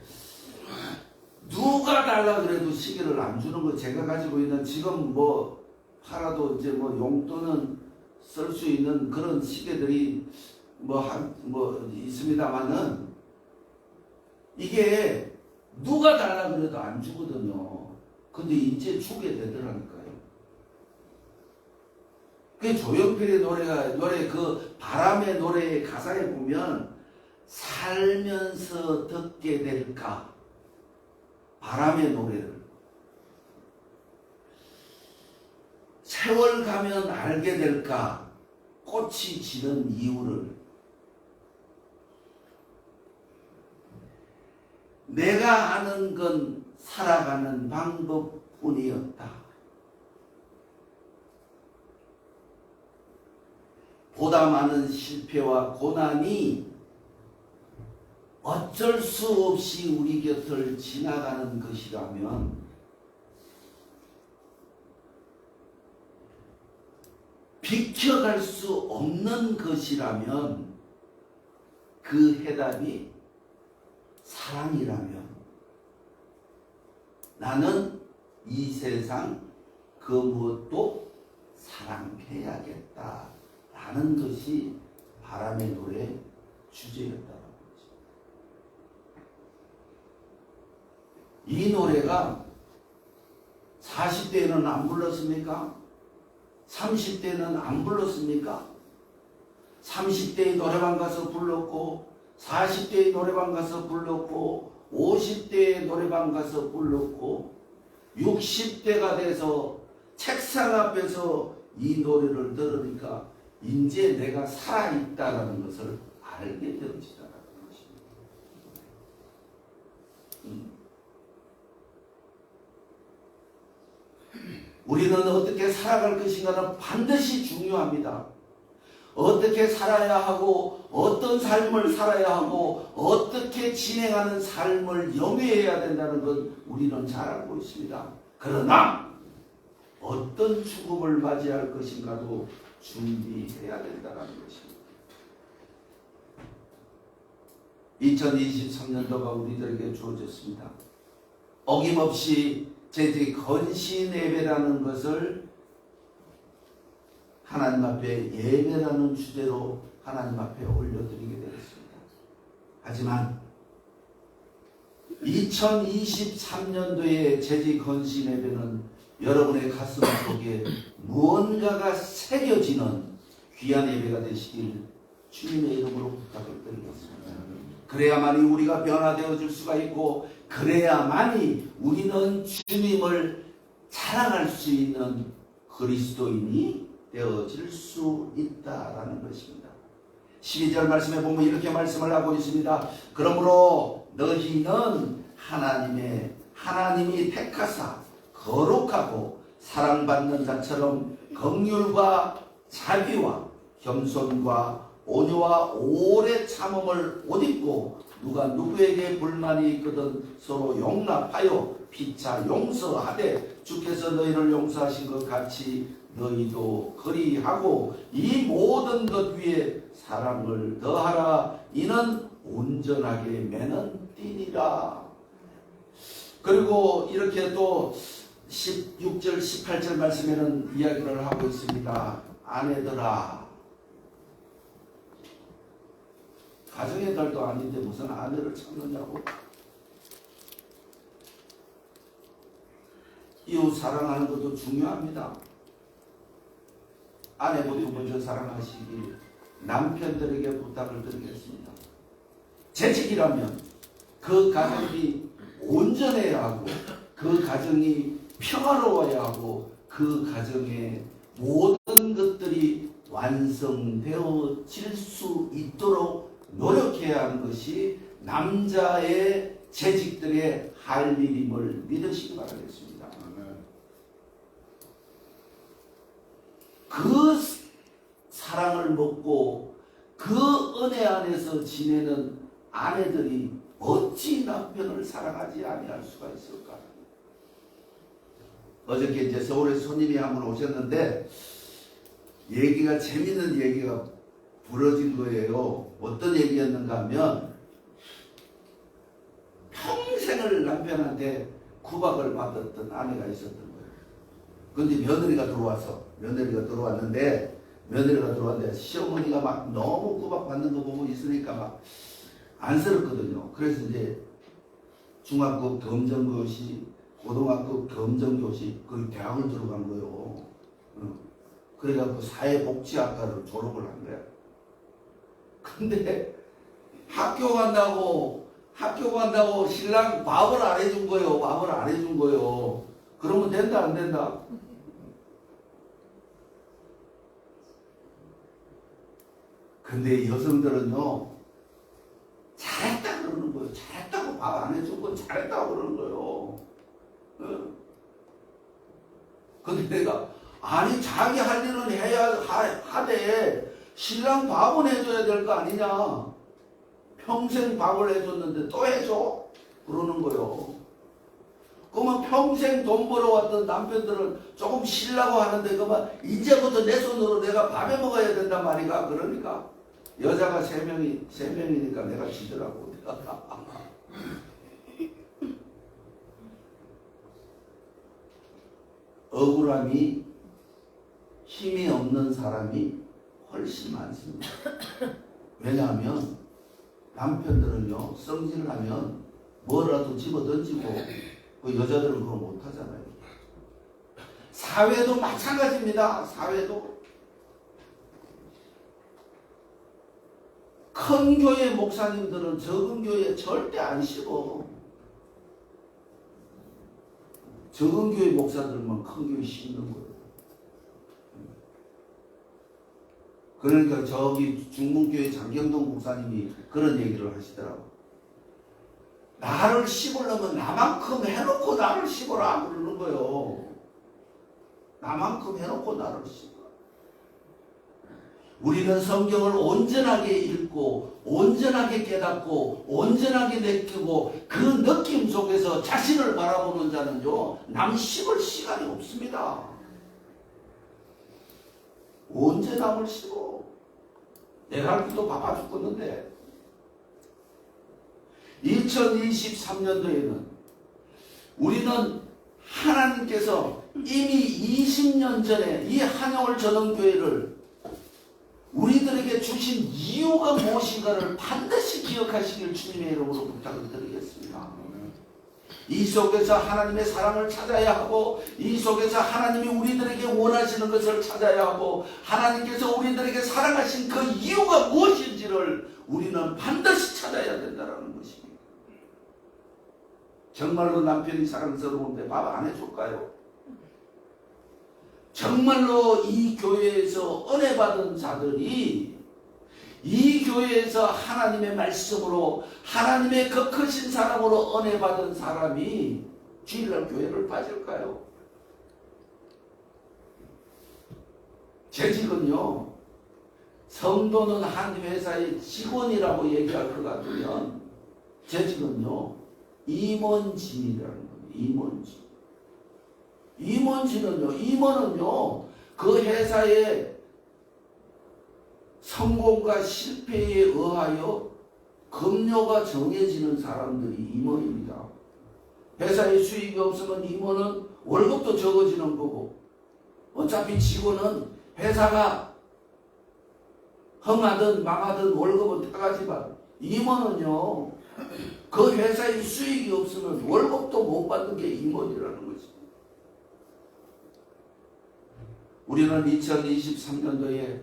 누가 달라 그래도 시계를 안 주는 거. 제가 가지고 있는 지금 뭐 팔아도 이제 뭐 용돈은 쓸 수 있는 그런 시계들이 뭐 있습니다만은 이게 누가 달라 그래도 안 주거든요. 근데 이제 주게 되더라니까요. 그 조용필의 노래 그 바람의 노래의 가사에 보면 살면서 듣게 될까 바람의 노래를 세월 가면 알게 될까 꽃이 지는 이유를 내가 아는 건 살아가는 방법뿐이었다. 보다 많은 실패와 고난이 어쩔 수 없이 우리 곁을 지나가는 것이라면 비켜갈 수 없는 것이라면 그 해답이 사랑이라면 나는 이 세상 그 무엇도 사랑해야겠다 라는 것이 바람의 노래 주제였다는 거죠. 이 노래가 40대에는 안 불렀습니까? 30대는 안 불렀습니까? 30대의 노래방 가서 불렀고 40대의 노래방 가서 불렀고 50대의 노래방 가서 불렀고 60대가 돼서 책상 앞에서 이 노래를 들으니까 이제 내가 살아있다는 것을 알게 되어지다라는 것입니다. 우리는 어떻게 살아갈 것인가는 반드시 중요합니다. 어떻게 살아야 하고 어떤 삶을 살아야 하고 어떻게 진행하는 삶을 영위해야 된다는 건 우리는 잘 알고 있습니다. 그러나 어떤 죽음을 맞이할 것인가도 준비해야 된다는 것입니다. 2023년도가 우리들에게 주어졌습니다. 어김없이 제 건신 예배라는 것을 하나님 앞에 예배라는 주제로 하나님 앞에 올려드리게 되었습니다. 하지만 2023년도의 제지 건신 예배는 여러분의 가슴 속에 무언가가 새겨지는 귀한 예배가 되시길 주님의 이름으로 부탁을 드리겠습니다. 그래야만이 우리가 변화되어질 수가 있고 그래야만이 우리는 주님을 자랑할 수 있는 그리스도인이 되어질 수 있다라는 것입니다. 12절 말씀에 보면 이렇게 말씀을 하고 있습니다. 그러므로 너희는 하나님이 택하사 거룩하고 사랑받는 자처럼 긍휼과 자비와 겸손과 온유와 오래 참음을 옷 입고 누가 누구에게 불만이 있거든 서로 용납하여 피차 용서하되 주께서 너희를 용서하신 것 같이 너희도 그리하고 이 모든 것 위에 사랑을 더하라. 이는 온전하게 매는 띠니라. 그리고 이렇게 또 16절 18절 말씀에는 이야기를 하고 있습니다. 아내들아, 가정의 달도 아닌데 무슨 아내를 찾느냐고. 이웃 사랑하는 것도 중요합니다. 아내부터 먼저 사랑하시기 남편들에게 부탁을 드리겠습니다. 재직이라면 그 가정이 온전해야 하고 그 가정이 평화로워야 하고 그 가정의 모든 것들이 완성되어질 수 있도록 노력해야 하는 것이 남자의 재직들의 할 일임을 믿으시기 바라겠습니다. 그 사랑을 먹고 그 은혜 안에서 지내는 아내들이 어찌 남편을 사랑하지 아니할 수가 있을까? 어저께 이제 서울에 손님이 한 분 오셨는데 얘기가 재밌는 얘기가 부러진 거예요. 어떤 얘기였는가 하면 평생을 남편한테 구박을 받았던 아내가 있었던 거예요. 그런데 며느리가 들어왔는데 시어머니가 막 너무 구박받는 거 보고 있으니까 막 안쓰럽거든요. 그래서 이제 중학급 검정교시, 고등학급 검정교시, 그 대학을 들어간 거예요. 그래갖고 사회복지학과를 졸업을 한 거야. 근데 학교 간다고 신랑 밥을 안 해준 거예요. 그러면 된다 안 된다? 근데 여성들은요, 잘했다 그러는 거예요. 잘했다고 밥 안 해준 건 잘했다고 그러는 거예요. 근데 내가 아니 자기 할 일은 해야 하되 신랑 밥은 해줘야 될 거 아니냐. 평생 밥을 해줬는데 또 해줘? 그러는 거예요. 그러면 평생 돈 벌어왔던 남편들은 조금 쉬려고 하는데 그만 이제부터 내 손으로 내가 밥해 먹어야 된단 말이가. 그러니까 여자가 3명이니까 내가 지더라고. 억울함이 힘이 없는 사람이 훨씬 많습니다. 왜냐하면 남편들은요, 성질을 하면 뭐라도 집어던지고 그 여자들은 그거 못하잖아요. 사회도 마찬가지입니다. 사회도. 큰 교회 목사님들은 적은 교회에 절대 안 씹어. 적은 교회 목사들만 큰 교회 씹는 거예요. 그러니까 저기 중문교회 장경동 목사님이 그런 얘기를 하시더라고. 나를 씹으려면 나만큼 해놓고 나를 씹어라 그러는 거예요. 나만큼 해놓고 나를 씹어라. 우리는 성경을 온전하게 읽고 온전하게 깨닫고 온전하게 느끼고 그 느낌 속에서 자신을 바라보는 자는요 남 씹을 시간이 없습니다. 언제 남을 씹어? 내가 알기도 바빠 죽겠는데 2023년도에는 우리는 하나님께서 이미 20년 전에 이 한영월 전원교회를 우리들에게 주신 이유가 무엇인가를 반드시 기억하시길 주님의 이름으로 부탁을 드리겠습니다. 이 속에서 하나님의 사랑을 찾아야 하고 이 속에서 하나님이 우리들에게 원하시는 것을 찾아야 하고 하나님께서 우리들에게 사랑하신 그 이유가 무엇인지를 우리는 반드시 찾아야 된다는 것입니다. 정말로 남편이 사랑스러운데 밥 안 해줄까요? 정말로 이 교회에서 은혜 받은 자들이 이 교회에서 하나님의 말씀으로 하나님의 그 크신 사랑으로 은혜 받은 사람이 주일날 교회를 빠질까요? 재직은요 성도는 한 회사의 직원이라고 얘기할 것 같으면 재직은요 임원진이라는 겁니다. 임원진. 임원은요 그 회사의 성공과 실패에 의하여 급료가 정해지는 사람들이 임원입니다. 회사에 수익이 없으면 임원은 월급도 적어지는 거고 어차피 직원은 회사가 흥하든 망하든 월급은 타가지만 임원은요 그 회사의 수익이 없으면 월급도 못 받는 게 임원이라는 것입니다. 우리는 2023년도에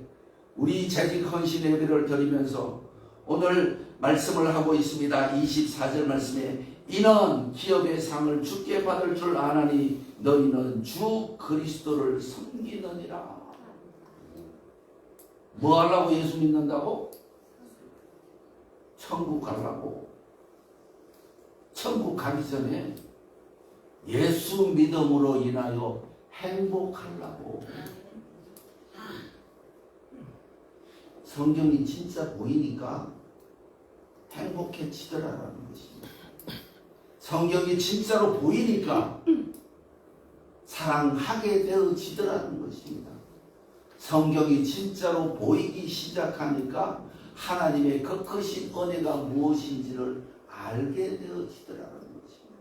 우리 재직 헌신 예배를 드리면서 오늘 말씀을 하고 있습니다. 24절 말씀에 이는 기업의 상을 주께 받을 줄 아나니 너희는 주 그리스도를 섬기느니라. 뭐 하려고 예수 믿는다고? 천국 가려고. 천국 가기 전에 예수 믿음으로 인하여 행복하려고. 성경이 진짜 보이니까 행복해지더라라는 것입니다. 성경이 진짜로 보이니까 사랑하게 되어지더라는 것입니다. 성경이 진짜로 보이기 시작하니까 하나님의 그 크신 은혜가 무엇인지를 알게 되어지더라는 것입니다.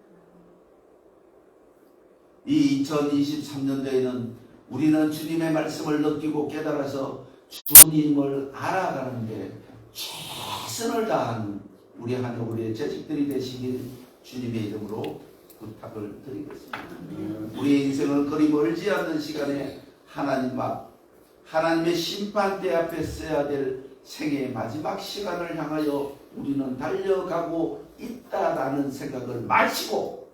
이 2023년도에는 우리는 주님의 말씀을 느끼고 깨달아서 주님을 알아가는데 최선을 다하는 우리 한영우리의 재직들이 되시길 주님의 이름으로 부탁을 드리겠습니다. 우리의 인생은 그리 멀지 않는 시간에 하나님 앞, 하나님의 심판대 앞에 써야 될 생애의 마지막 시간을 향하여 우리는 달려가고 있다라는 생각을 마시고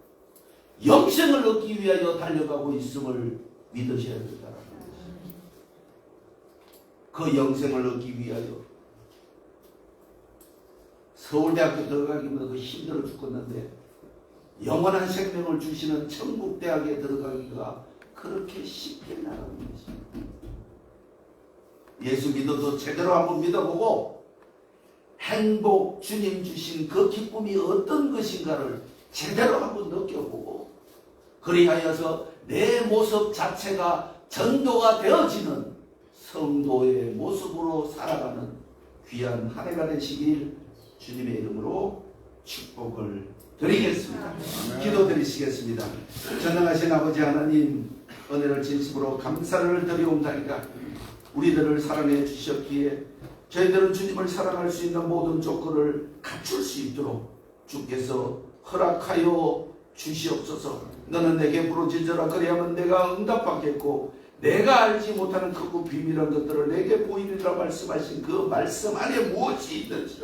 영생을 얻기 위하여 달려가고 있음을 믿으셔야 된다는 것입니다. 그 영생을 얻기 위하여 서울대학교 들어가기보다 더 힘들어 죽겠는데 영원한 생명을 주시는 천국대학에 들어가기가 그렇게 쉽겠나라는 것입니다. 예수 믿어도 제대로 한번 믿어보고 행복, 주님 주신 그 기쁨이 어떤 것인가를 제대로 한번 느껴보고 그리하여서 내 모습 자체가 전도가 되어지는 성도의 모습으로 살아가는 귀한 한 해가 되시길 주님의 이름으로 축복을 드리겠습니다. 기도드리시겠습니다. 전능하신 아버지 하나님, 은혜를 진심으로 감사를 드리옵나이다. 우리들을 사랑해 주셨기에 저희들은 주님을 사랑할 수 있는 모든 조건을 갖출 수 있도록 주께서 허락하여 주시옵소서. 너는 내게 부르짖으라 그리하면 내가 응답받겠고 내가 알지 못하는 크고 비밀한 것들을 내게 보이리라 말씀하신 그 말씀 안에 무엇이 있는지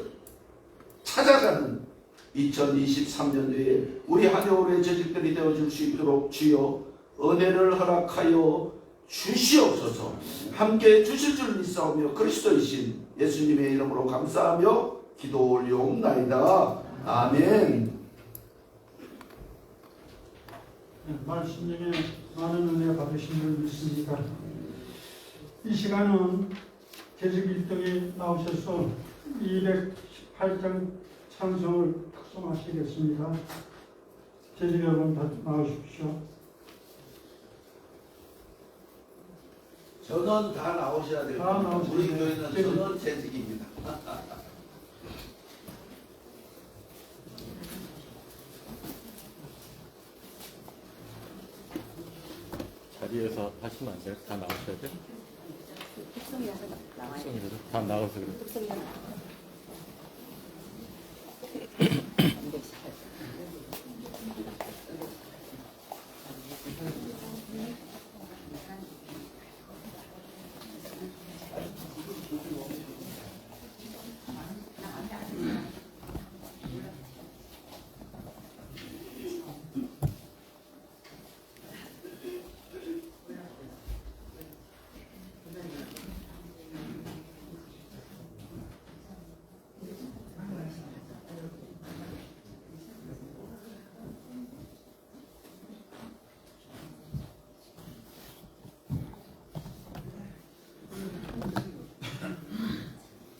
찾아가는 2023년도에 우리 한여울의 재직들이 되어줄 수 있도록 주여 은혜를 허락하여 주시옵소서. 함께 주실 줄 믿사오며 그리스도이신 예수님의 이름으로 감사하며 기도 올려옵나이다. 아멘. 말씀 중에 많은 은혜 받으신 줄 믿습니다. 이 시간은 계집 1등이 나오셔서 218장 찬송을 탁송하시겠습니다. 계집 여러분 다 나오십시오. 전원 다 나오셔야 될 다 겁니다. 나오셔야 우리 돼요. 교회는 전원 재직입니다. 자리에서 하시면 안 돼요? 다 나오셔야 돼요? 특성이라서 나와요. 특성이라서 다 나와서 그래요. 특성이라서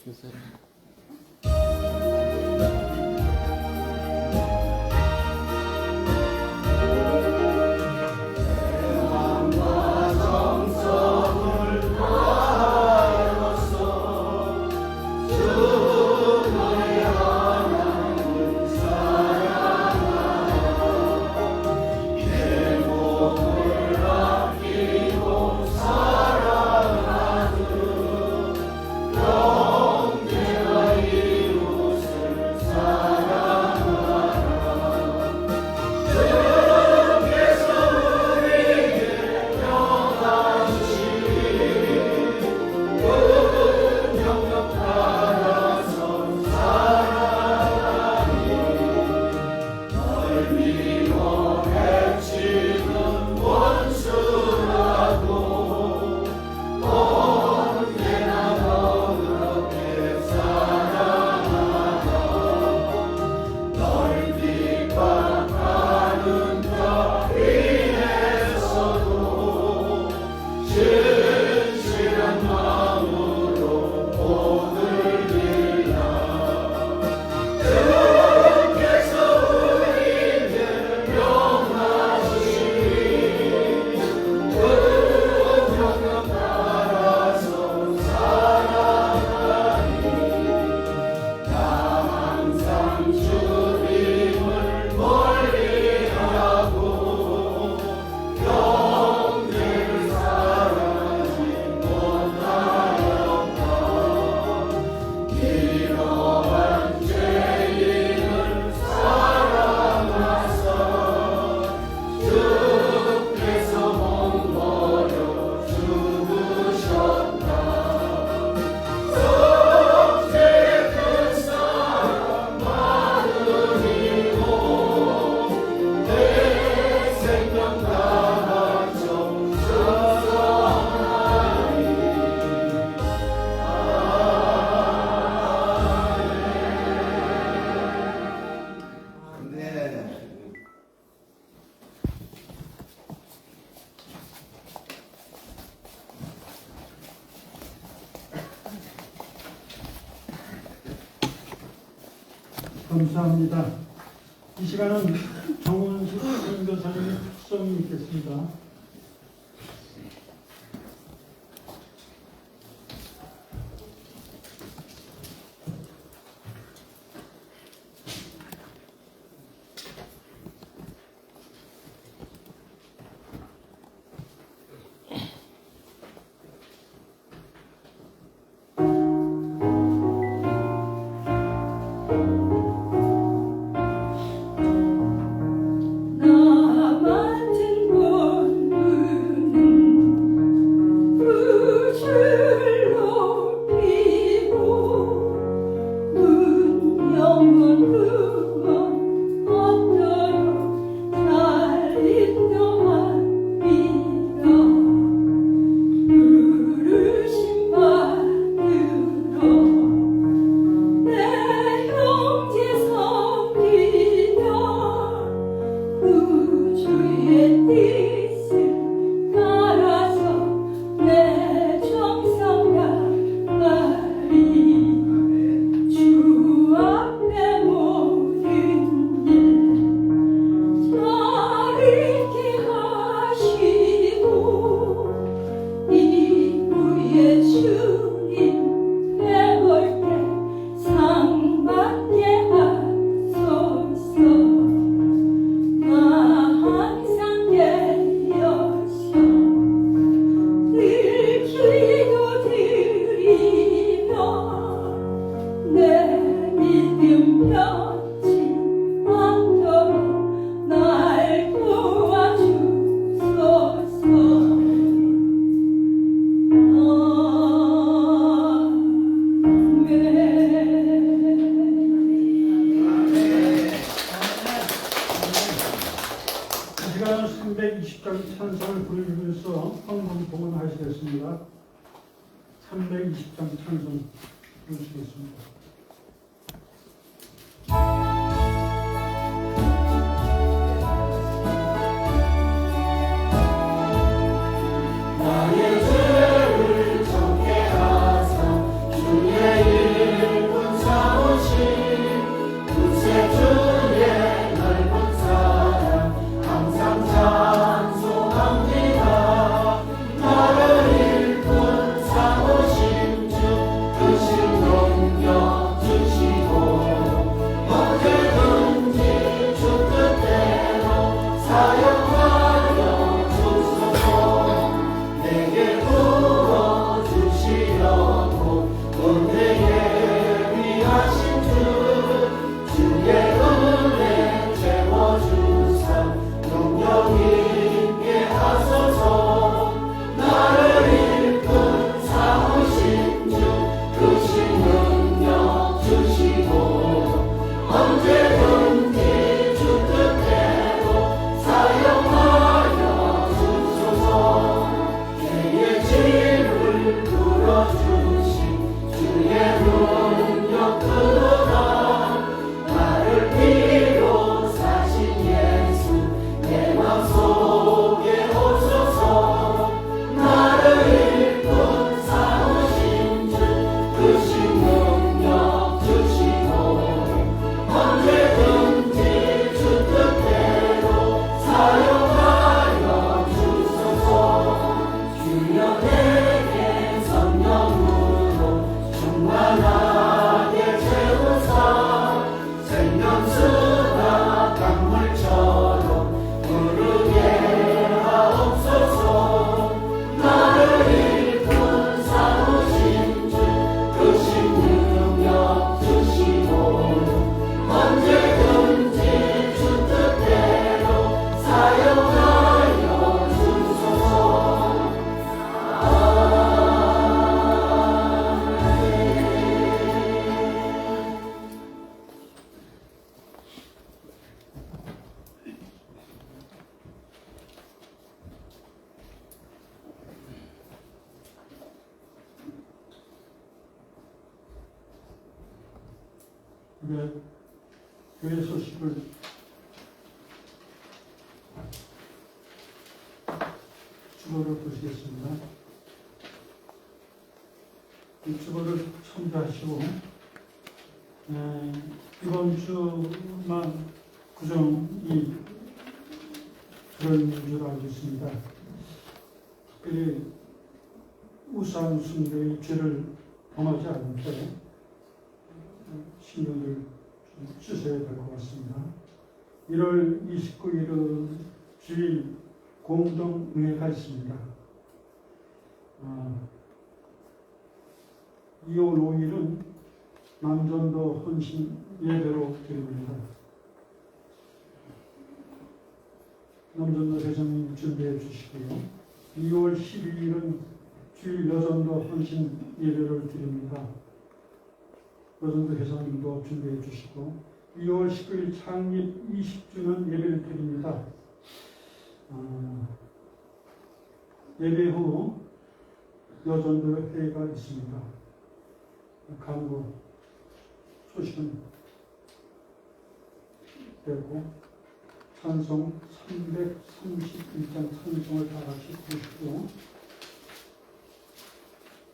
글쎄. 감사합니다. 이 시간은 정은숙 선교사님의 특성이 있겠습니다. 나 맡은 건 시간은 320장 찬송을 부르면서 헌금 봉헌하시겠습니다. 320장 찬송 부르시겠습니다. 교회 소식을 주보를 보시겠습니다. 이 주보를 첨부하시고 이번 주만 구정이 그런 줄 알고 있습니다. 특별히 우상 숭배의 죄를 범하지 않게 신경을 좀 쓰셔야 될 것 같습니다. 1월 29일은 주일 공동의회가 있습니다. 2월 5일은 남전도 헌신 예배로 드립니다. 남전도 회장님 준비해 주시고요. 2월 12일은 주일 여전도 헌신 예배를 드립니다. 여전도 회장님도 준비해 주시고 2월 19일 창립 20주년 예배를 드립니다. 예배 후 여전도 회의가 있습니다. 간구 소식은 되고 찬송 331장 찬송을 다 같이 부르시고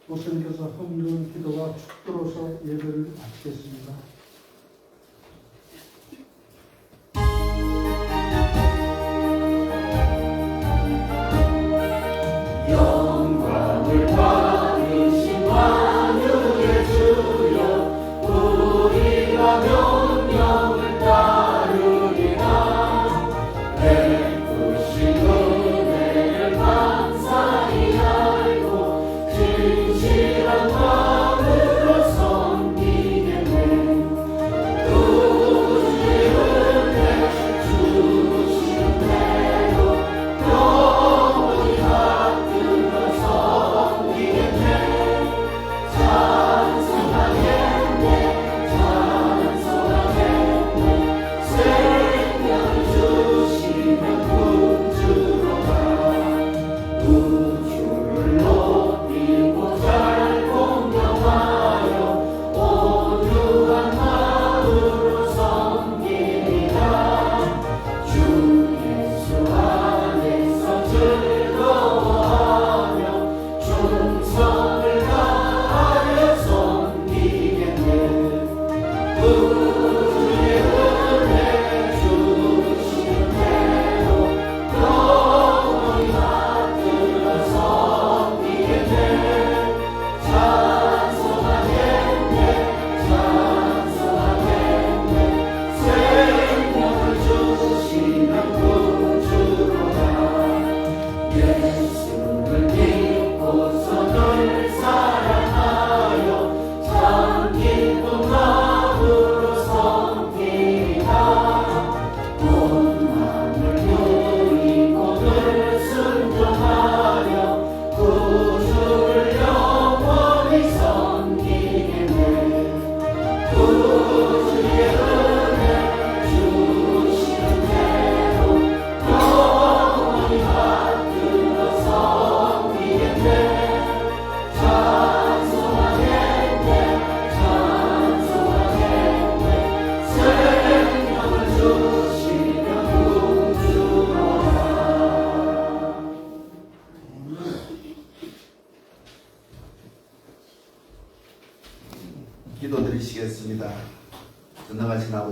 목사님께서 헌금 기도와 축도로서 예배를 마치겠습니다. 진실한 마음으로 섬기겠네.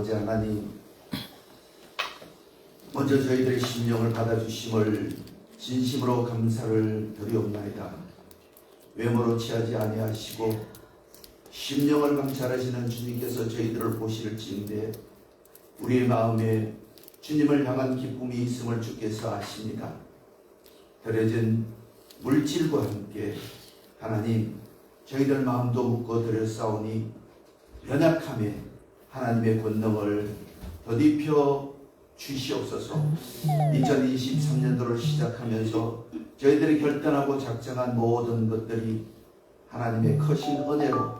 아버지 하나님, 먼저 저희들의 심령을 받아주심을 진심으로 감사를 드리옵나이다. 외모로 취하지 아니하시고 심령을 감찰하시는 주님께서 저희들을 보실지인데 우리의 마음에 주님을 향한 기쁨이 있음을 주께서 아십니다. 드려진 물질과 함께 하나님, 저희들 마음도 묶어 드렸사오니 연약함에 하나님의 권능을 더딥혀 주시옵소서. 2023년도를 시작하면서 저희들이 결단하고 작정한 모든 것들이 하나님의 크신 은혜로,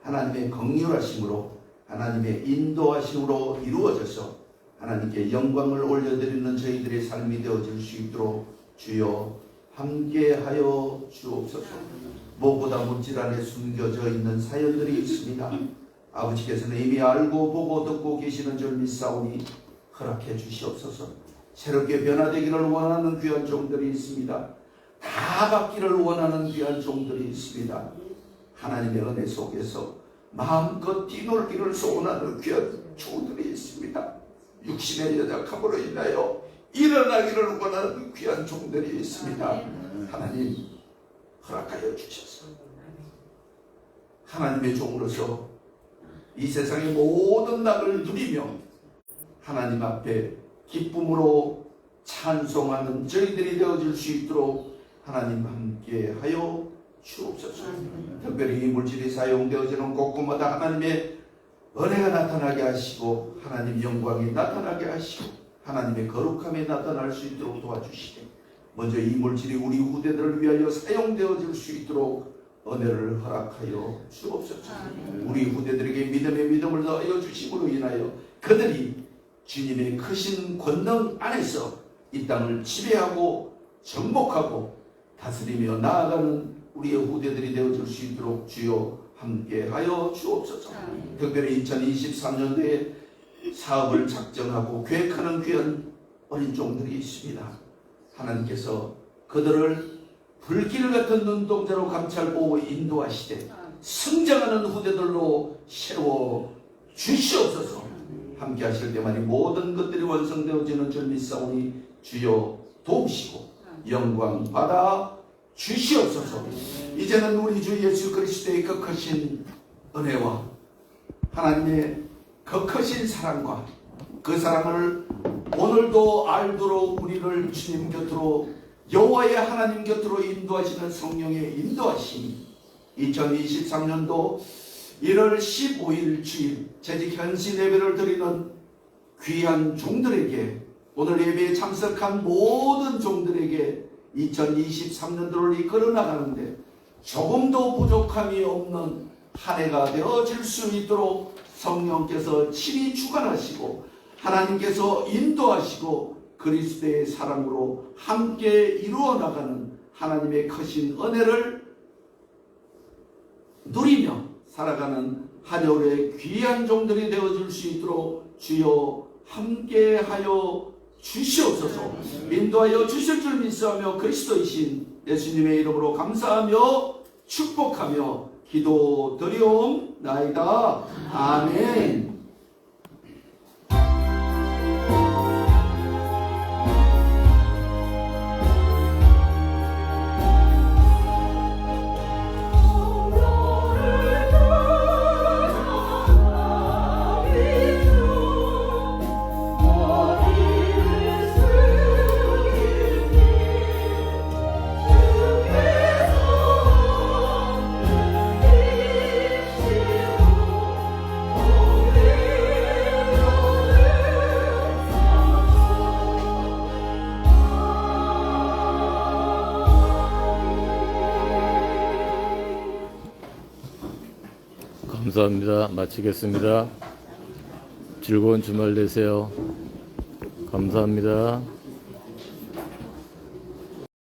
하나님의 긍휼하심으로, 하나님의 인도하심으로 이루어져서 하나님께 영광을 올려드리는 저희들의 삶이 되어질 수 있도록 주여 함께하여 주옵소서. 무엇보다 물질 안에 숨겨져 있는 사연들이 있습니다. 아버지께서는 이미 알고 보고 듣고 계시는 줄 믿사오니 허락해 주시옵소서. 새롭게 변화되기를 원하는 귀한 종들이 있습니다. 다 받기를 원하는 귀한 종들이 있습니다. 하나님의 은혜 속에서 마음껏 뛰놀기를 소원하는 귀한 종들이 있습니다. 육신의 연약함으로 인하여 일어나기를 원하는 귀한 종들이 있습니다. 하나님 허락하여 주셔서 하나님의 종으로서 이 세상의 모든 낙을 누리며 하나님 앞에 기쁨으로 찬송하는 저희들이 되어질 수 있도록 하나님 함께하여 주옵소서. 특별히 이 물질이 사용되어지는 곳곳마다 하나님의 은혜가 나타나게 하시고 하나님 영광이 나타나게 하시고 하나님의 거룩함이 나타날 수 있도록 도와주시되, 먼저 이 물질이 우리 후대들을 위하여 사용되어질 수 있도록 은혜를 허락하여 주옵소서. 우리 후대들에게 믿음의 믿음을 더하여 주심으로 인하여 그들이 주님의 크신 권능 안에서 이 땅을 지배하고 정복하고 다스리며 나아가는 우리의 후대들이 되어줄 수 있도록 주여 함께하여 주옵소서. 특별히 2023년도에 사업을 작정하고 계획하는 귀한 어린 종들이 있습니다. 하나님께서 그들을 불길 같은 눈동자로 감찰보고 인도하시되 성장하는 후대들로 세워 주시옵소서. 함께 하실 때만이 모든 것들이 완성되어지는 줄 믿사오니 주여 도우시고 영광 받아 주시옵소서. 이제는 우리 주 예수 그리스도의 거크신 은혜와 하나님의 거크신 사랑과 그 사랑을 오늘도 알도록 우리를 주님 곁으로, 여호와의 하나님 곁으로 인도하시는 성령의 인도하심이 2023년도 1월 15일 주일 재직 현신 예배를 드리는 귀한 종들에게, 오늘 예배에 참석한 모든 종들에게 2023년도를 이끌어 나가는데 조금도 부족함이 없는 한 해가 되어질 수 있도록 성령께서 친히 주관하시고 하나님께서 인도하시고 그리스도의 사랑으로 함께 이루어 나가는 하나님의 크신 은혜를 누리며 살아가는 한여울의 귀한 종들이 되어줄 수 있도록 주여 함께하여 주시옵소서. 인도하여 주실 줄 믿사하며 그리스도이신 예수님의 이름으로 감사하며 축복하며 기도드리옵나이다. 아멘. 감사합니다. 마치겠습니다. 즐거운 주말 되세요. 감사합니다.